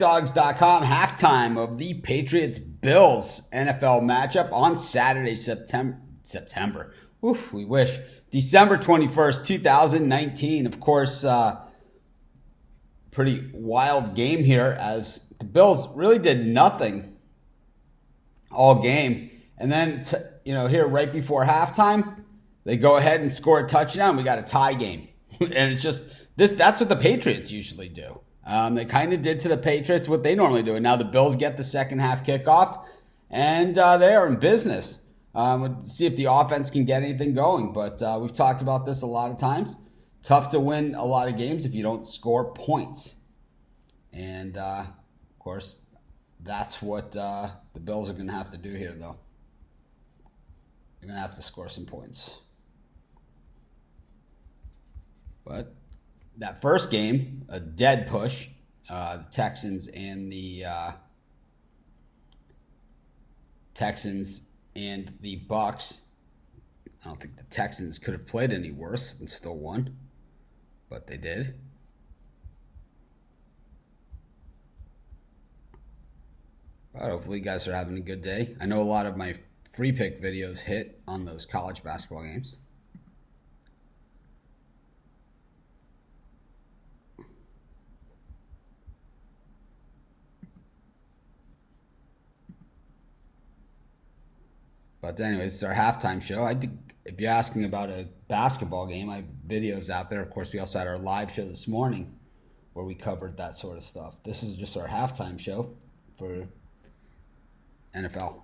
Dogs.com halftime of the Patriots Bills NFL matchup on Saturday, September. Oof, we wish. December 21st, 2019. Of course, pretty wild game here as the Bills really did nothing all game. And then, here right before halftime, they go ahead and score a touchdown. We got a tie game. And it's just that's what the Patriots usually do. They kind of did to the Patriots what they normally do. And now the Bills get the second half kickoff, and they are in business. We'll see if the offense can get anything going. But we've talked about this a lot of times. Tough to win a lot of games if you don't score points. And, of course, that's what the Bills are going to have to do here, though. They're going to have to score some points. But that first game, a dead push, the Texans and the Bucks. I don't think the Texans could have played any worse and still won, but they did. But hopefully you guys are having a good day. I know a lot of my free pick videos hit on those college basketball games. But anyways, it's our halftime show. If you're asking about a basketball game, I have videos out there. Of course, we also had our live show this morning where we covered that sort of stuff. This is just our halftime show for NFL.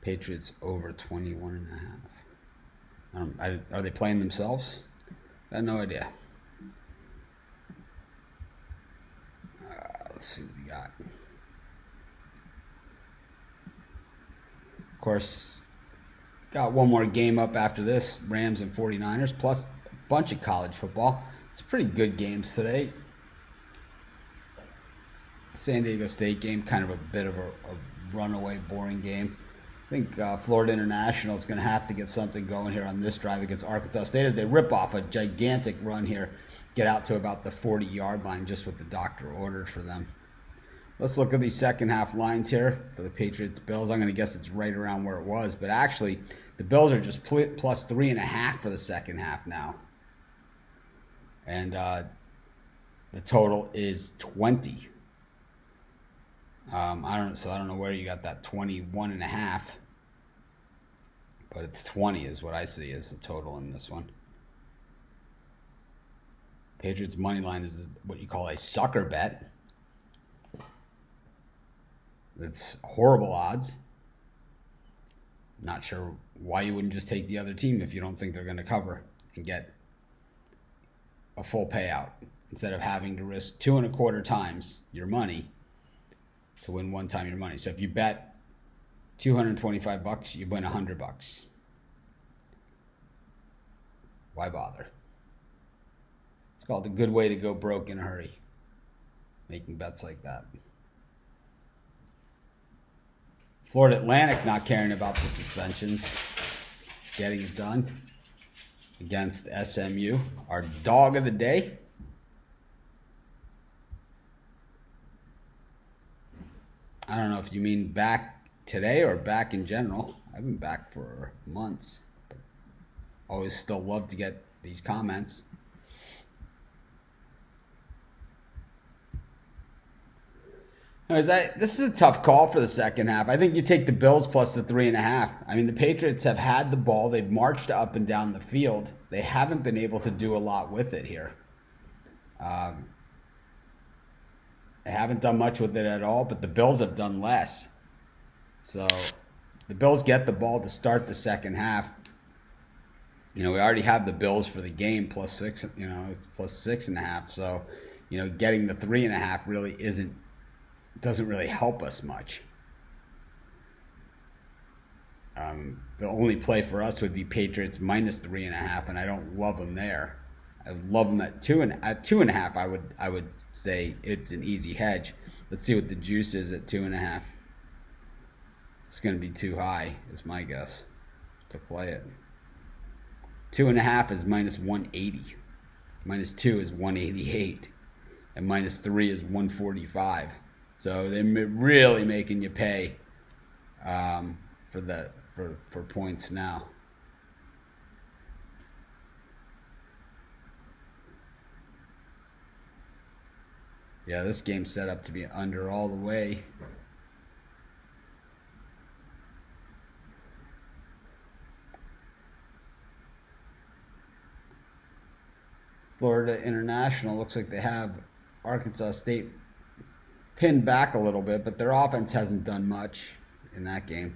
Patriots over 21.5. Are they playing themselves? I have no idea. Let's see what we got. Of course, got one more game up after this. Rams and 49ers, plus a bunch of college football. It's pretty good games today. San Diego State game, kind of a bit of a runaway, boring game. I think Florida International is going to have to get something going here on this drive against Arkansas State as they rip off a gigantic run here, get out to about the 40-yard line, just what the doctor ordered for them. Let's look at these second half lines here for the Patriots Bills. I'm going to guess it's right around where it was, but actually the Bills are just plus 3.5 for the second half now. And the total is 20. I don't know where you got that 21.5, but it's 20 is what I see as the total in this one. Patriots money line is what you call a sucker bet. It's horrible odds. Not sure why you wouldn't just take the other team if you don't think they're going to cover and get a full payout instead of having to risk 2.25 times your money to win one time your money. So if you bet $225, you win $100. Why bother? It's called a good way to go broke in a hurry, making bets like that. Florida Atlantic not caring about the suspensions, getting it done against SMU. Our dog of the day. I don't know if you mean back today or back in general. I've been back for months. But always still love to get these comments. Anyways, this is a tough call for the second half. I think you take the Bills plus the 3.5. I mean, the Patriots have had the ball. They've marched up and down the field. They haven't been able to do a lot with it here. They haven't done much with it at all, but the Bills have done less. So the Bills get the ball to start the second half. We already have the Bills for the game plus 6, plus 6.5. So, getting the 3.5 really doesn't really help us much. The only play for us would be Patriots minus 3.5, and I don't love them there. I love them at 2.5. I would say it's an easy hedge. Let's see what the juice is at 2.5. It's going to be too high, is my guess, to play it. 2.5 is minus 180. Minus 2 is 188. And minus 3 is 145. So they're really making you pay for points now. Yeah, this game's set up to be under all the way. Florida International looks like they have Arkansas State pinned back a little bit, but their offense hasn't done much in that game.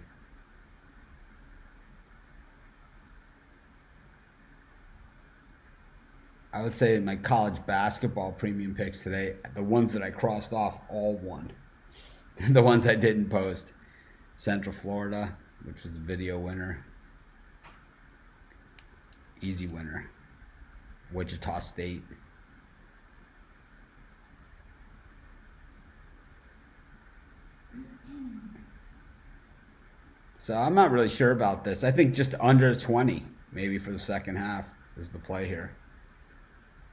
I would say in my college basketball premium picks today, the ones that I crossed off all won. The ones I didn't post. Central Florida, which was a video winner. Easy winner. Wichita State. So I'm not really sure about this. I think just under 20, maybe for the second half, is the play here.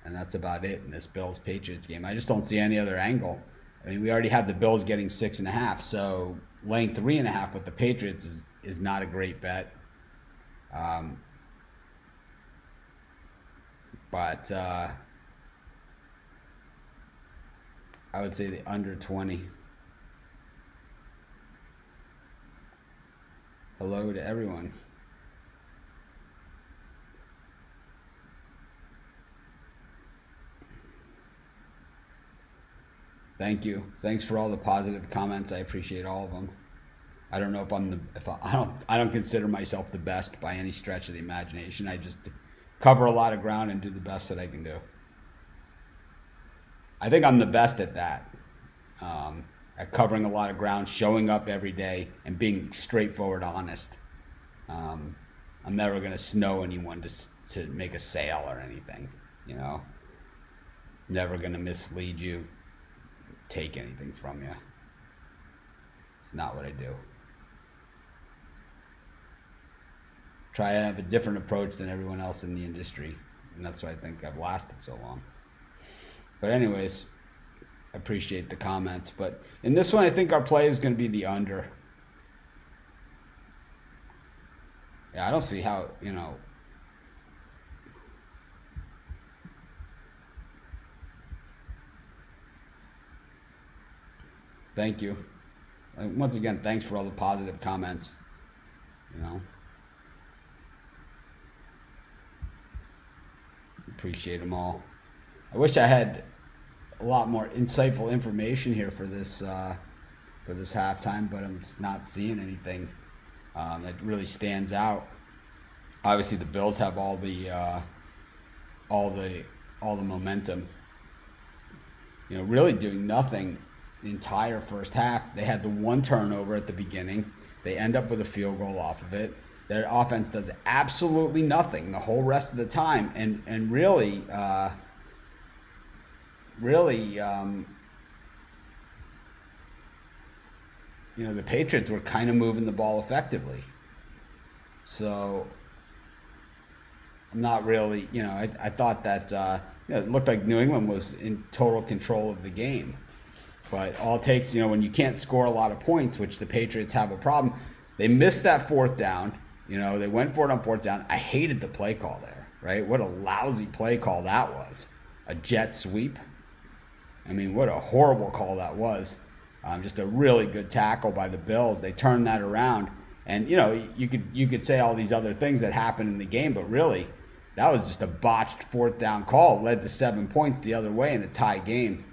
And that's about it in this Bills-Patriots game. I just don't see any other angle. I mean, we already have the Bills getting 6.5, so laying 3.5 with the Patriots is not a great bet. But I would say the under 20. Hello to everyone. Thank you. Thanks for all the positive comments. I appreciate all of them. I don't know if I don't consider myself the best by any stretch of the imagination. I just cover a lot of ground and do the best that I can do. I think I'm the best at that. At covering a lot of ground, showing up every day, and being straightforward, honest. I'm never going to snow anyone to make a sale or anything, you know. Never going to mislead you, take anything from you. It's not what I do. Try to have a different approach than everyone else in the industry, and that's why I think I've lasted so long. But anyways, I appreciate the comments. But in this one, I think our play is going to be the under. Yeah, I don't see how, you know. Thank you. Once again, thanks for all the positive comments. You know. Appreciate them all. I wish I had a lot more insightful information here for this halftime, but I'm just not seeing anything that really stands out. Obviously, the Bills have all the momentum. You know, really doing nothing the entire first half. They had the one turnover at the beginning. They end up with a field goal off of it. Their offense does absolutely nothing the whole rest of the time, and really, you know, the Patriots were kind of moving the ball effectively. So I'm not really, you know, I thought that you know, it looked like New England was in total control of the game. But all it takes, you know, when you can't score a lot of points, which the Patriots have a problem, they missed that fourth down. You know, they went for it on fourth down. I hated the play call there, right? What a lousy play call that was. A jet sweep. I mean, what a horrible call that was. Just a really good tackle by the Bills. They turned that around. And, you know, you could say all these other things that happened in the game, but really, that was just a botched fourth down call. It led to 7 points the other way in a tie game.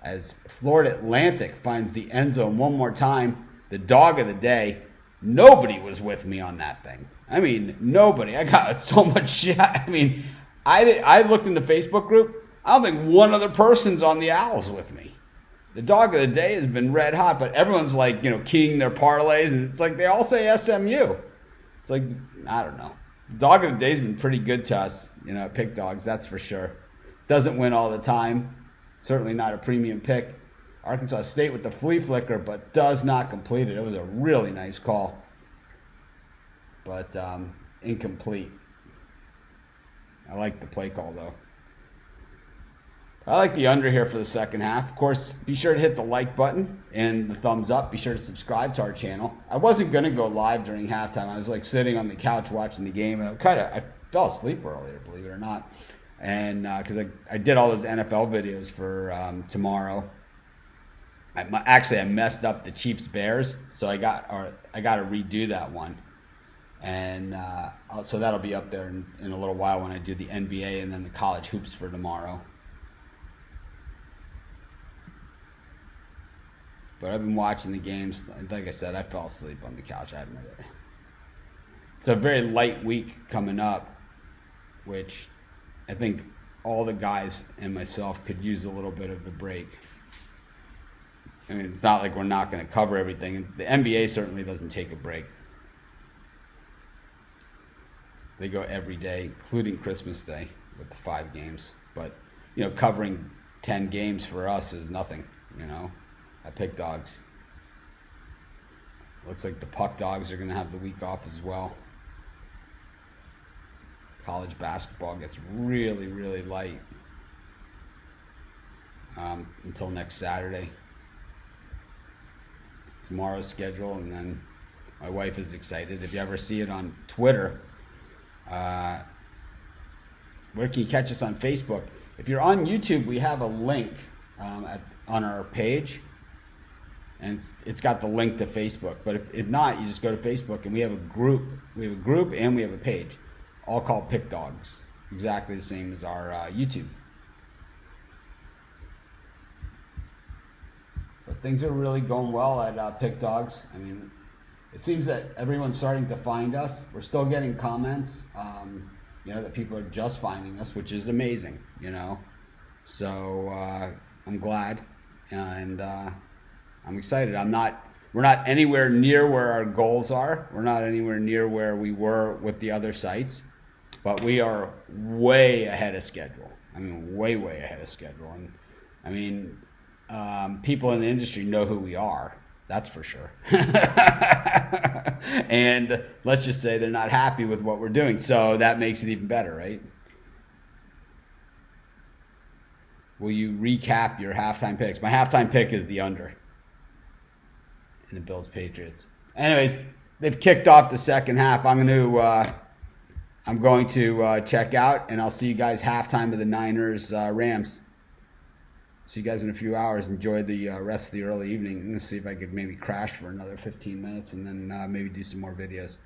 As Florida Atlantic finds the end zone one more time, the dog of the day. Nobody was with me on that thing. I mean, nobody. I got so much shit. I mean, I looked in the Facebook group. I don't think one other person's on the Owls with me. The dog of the day has been red hot, but everyone's like, you know, keying their parlays, and it's like they all say SMU. It's like, I don't know. Dog of the day's been pretty good to us, you know, at Pick Dogs, that's for sure. Doesn't win all the time. Certainly not a premium pick. Arkansas State with the flea flicker, but does not complete it. It was a really nice call, but incomplete. I like the play call, though. I like the under here for the second half. Of course, be sure to hit the like button and the thumbs up. Be sure to subscribe to our channel. I wasn't going to go live during halftime. I was like sitting on the couch watching the game, and I fell asleep earlier, believe it or not. And because I did all those NFL videos for tomorrow. I messed up the Chiefs-Bears, so I got to redo that one. And so that'll be up there in a little while when I do the NBA and then the college hoops for tomorrow. But I've been watching the games. Like I said, I fell asleep on the couch. I have no idea. It's a very light week coming up, which I think all the guys and myself could use a little bit of the break. I mean, it's not like we're not going to cover everything. The NBA certainly doesn't take a break. They go every day, including Christmas Day with the 5 games. But, covering 10 games for us is nothing, I pick dogs. Looks like the puck dogs are going to have the week off as well. College basketball gets really, really light until next Saturday. Tomorrow's schedule, and then my wife is excited. If you ever see it on Twitter, where can you catch us on Facebook? If you're on YouTube, we have a link on our page. And it's got the link to Facebook. But if not, you just go to Facebook, and we have a group. We have a group and we have a page, all called Pick Dogs. Exactly the same as our YouTube. But things are really going well at Pick Dogs. I mean, it seems that everyone's starting to find us. We're still getting comments, that people are just finding us, which is amazing, So I'm glad, and I'm excited. We're not anywhere near where our goals are. We're not anywhere near where we were with the other sites, but we are way ahead of schedule. I mean, way ahead of schedule. And I mean, people in the industry know who we are. That's for sure. And let's just say they're not happy with what we're doing. So that makes it even better, right? Will you recap your halftime picks? My halftime pick is the under in the Bills Patriots. Anyways, they've kicked off the second half. I'm going to check out, and I'll see you guys halftime of the Niners Rams. See you guys in a few hours. Enjoy the rest of the early evening. I'm going to see if I could maybe crash for another 15 minutes and then maybe do some more videos.